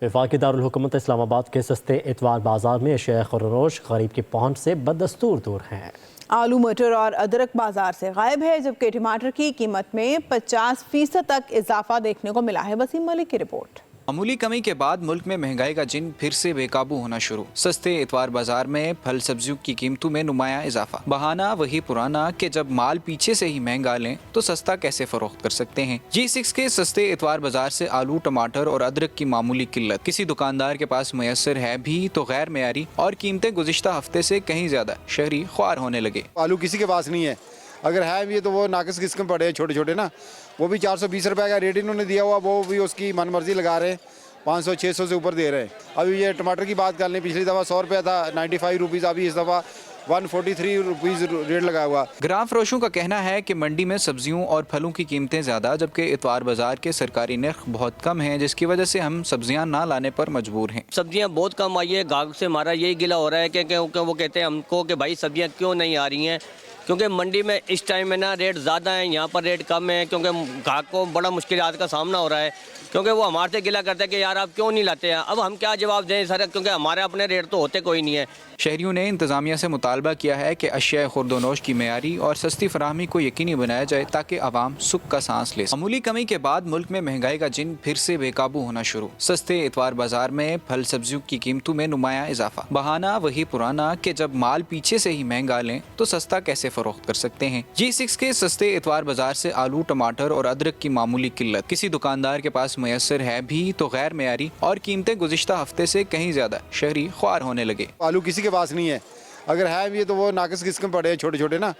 वफाकी दारुल हुकूमत इस्लामाबाद के सस्ते इतवार बाजार में अशिया खुर्रोश गरीब की पहुंच से बदस्तूर दूर हैं। आलू, मटर और अदरक बाजार से गायब है, जबकि टमाटर की कीमत में 50% तक इजाफा देखने को मिला है। वसीम मलिक की रिपोर्ट। मामूली कमी के बाद मुल्क में महंगाई का जिन फिर से बेकाबू होना शुरू। सस्ते इतवार बाजार में फल सब्जियों की कीमतों में नुमाया इजाफा। बहाना वही पुराना कि जब माल पीछे से ही महंगा लें तो सस्ता कैसे फरोख्त कर सकते हैं। G6 के सस्ते इतवार बाजार से आलू, टमाटर और अदरक की मामूली किल्लत किसी दुकानदार के पास मैसर है भी तो गैर मेयारी, और कीमतें गुज़िश्ता हफ्ते से कहीं ज्यादा शहरी ख्वार होने लगे। आलू किसी के पास नहीं है, अगर है भी तो वो नाकस किस्म पड़े हैं छोटे छोटे ना, वो भी 420 रुपए का रेट इन्होंने दिया हुआ, वो भी उसकी मनमर्जी लगा रहे हैं, 500-600 से ऊपर दे रहे हैं। अभी ये टमाटर की बात कर लें, पिछली दफ़ा 100 रुपया था, 95 रुपीज़, अभी इस दफ़ा 143 रुपीज़ रेट लगा हुआ। ग्राम फरोशों का कहना है कि मंडी में सब्जियों और फलों की कीमतें ज़्यादा, जबकि इतवार बाजार के सरकारी नर्ख बहुत कम हैं, जिसकी वजह से हम सब्जियां ना लाने पर मजबूर हैं। सब्जियां बहुत कम आई है। गाहक से हमारा यही गिला हो रहा है कि वो कहते हैं हमको कि भाई सब्जियां क्यों नहीं आ रही हैं, क्योंकि मंडी में इस टाइम में ना रेट ज़्यादा है, यहाँ पर रेट कम है, क्योंकि गाहक को बड़ा मुश्किलात का सामना हो रहा है, क्योंकि वो हमारे से गिला करते हैं कि यार आप क्यों नहीं लाते हैं। अब हम क्या जवाब दें सर, क्योंकि हमारे अपने रेट तो होते कोई नहीं है। शहरियों ने इंतजामिया से मुतालबा किया है कि अशिया खुर्दोनोश की मेयारी और सस्ती फराहमी को यकीनी बनाया जाए ताकि आवाम सुख का सांस ले। मामूली कमी के बाद मुल्क में महंगाई का जिन फिर से बेकाबू होना शुरू। सस्ते इतवार बाजार में फल सब्जियों की कीमतों में नुमाया इजाफा। बहाना वही पुराना कि जब माल पीछे से ही महंगा लें तो सस्ता कैसे फरोख्त कर सकते हैं। G6 के सस्ते इतवार बाजार से आलू, टमाटर और अदरक की मामूली किल्लत किसी दुकानदार के पास मैसर है भी तो गैर मेयारी, और कीमतें गुज़िश्ता हफ्ते से कहीं ज्यादा शहरी ख्वार होने लगे। आलू किसी के पास नहीं है, अगर है भी तो वो नाकस किस्म पड़े हैं छोटे छोटे ना,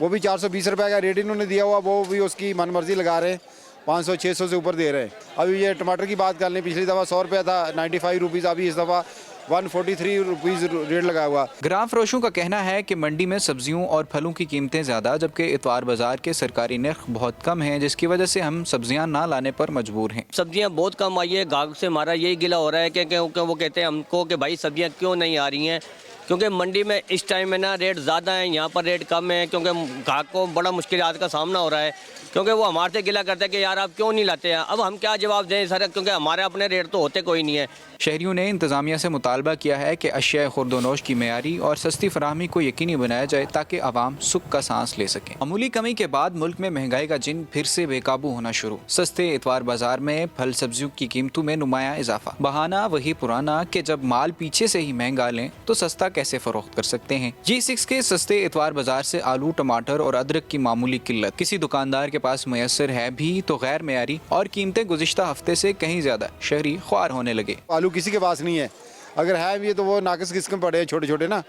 वो भी 420 रुपए का रेट इन्होंने दिया हुआ, वो भी उसकी मनमर्जी लगा रहे हैं, 500-600 से ऊपर दे रहे हैं। अभी ये टमाटर की बात कर लें, पिछली दफ़ा 100 रुपया था, 95 रुपीज़, अभी इस दफ़ा 143 रुपीज़ रेट लगा हुआ। ग्राम फरोशों का कहना है कि मंडी में सब्जियों और फलों की कीमतें ज़्यादा, जबकि इतवार बाजार के सरकारी नर्ख बहुत कम हैं, जिसकी वजह से हम सब्जियां ना लाने पर मजबूर हैं। सब्जियां बहुत कम आई है। गाहक से हमारा यही गिला हो रहा है कि वो कहते हैं हमको कि भाई सब्जियां क्यों नहीं आ रही हैं, क्योंकि मंडी में इस टाइम में ना रेट ज़्यादा है, यहाँ पर रेट कम है, क्योंकि गाहक को बड़ा मुश्किलात का सामना हो रहा है, क्योंकि वो हमारे से गिला करते हैं कि यार आप क्यों नहीं लाते हैं। अब हम क्या जवाब दें सर, क्योंकि हमारे अपने रेट तो होते कोई नहीं है। शहरियों ने इंतजामिया से मुतालबा किया है कि अशिया खुर्दोनोश की मेयारी और सस्ती फराहमी को यकीनी बनाया जाए ताकि आवाम सुख का सांस ले सकें। मामूली कमी के बाद मुल्क में महंगाई का जिन फिर से बेकाबू होना शुरू। सस्ते इतवार बाजार में फल सब्जियों की कीमतों में नुमाया इजाफा। बहाना वही पुराना कि जब माल पीछे से ही महंगा लें तो सस्ता कैसे फरोख्त कर सकते हैं। G6 के सस्ते इतवार बाजार से आलू, टमाटर और अदरक की मामूली किल्लत किसी दुकानदार के पास मैसर है भी तो गैर मेयारी, और कीमतें गुज़िश्ता हफ्ते से कहीं ज्यादा शहरी ख्वार होने लगे। आलू किसी के पास नहीं है, अगर है भी तो वो नाकस किस्म पड़े हैं छोटे छोटे ना,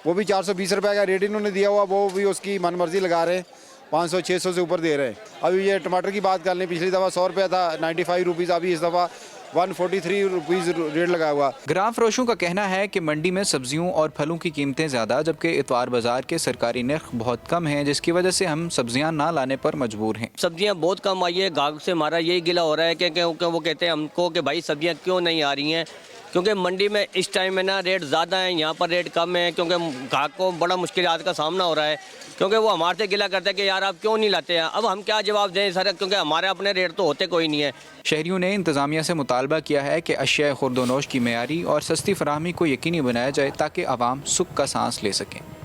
वो भी 420 रुपए का रेट इन्होंने दिया हुआ, वो भी उसकी मनमर्जी लगा रहे हैं, 500-600 से ऊपर दे रहे हैं। अभी ये टमाटर की बात कर लें, पिछली दफ़ा 100 रुपया था, 95 रुपीज़, अभी इस दफ़ा 143 रुपीज़ रेट लगा हुआ। ग्राम फरोशों का कहना है कि मंडी में सब्जियों और फलों की कीमतें ज़्यादा, जबकि इतवार बाजार के सरकारी नर्ख बहुत कम हैं, जिसकी वजह से हम सब्जियां ना लाने पर मजबूर हैं। सब्जियां बहुत कम आई है। गाहक से हमारा यही गिला हो रहा है कि वो कहते हैं हमको कि भाई सब्जियां क्यों नहीं आ रही हैं, क्योंकि मंडी में इस टाइम में ना रेट ज़्यादा है, यहाँ पर रेट कम है, क्योंकि गाहक को बड़ा मुश्किलात का सामना हो रहा है, क्योंकि वो हमारे से गिला करते हैं कि यार आप क्यों नहीं लाते हैं। अब हम क्या जवाब दें सर, क्योंकि हमारे अपने रेट तो होते कोई नहीं है। शहरियों ने इंतजामिया से मुतालबा किया है कि अशिया खुर्दोनोश की मेयारी और सस्ती फराहमी को यकीनी बनाया जाए ताकि आवाम सुख का सांस ले सकें।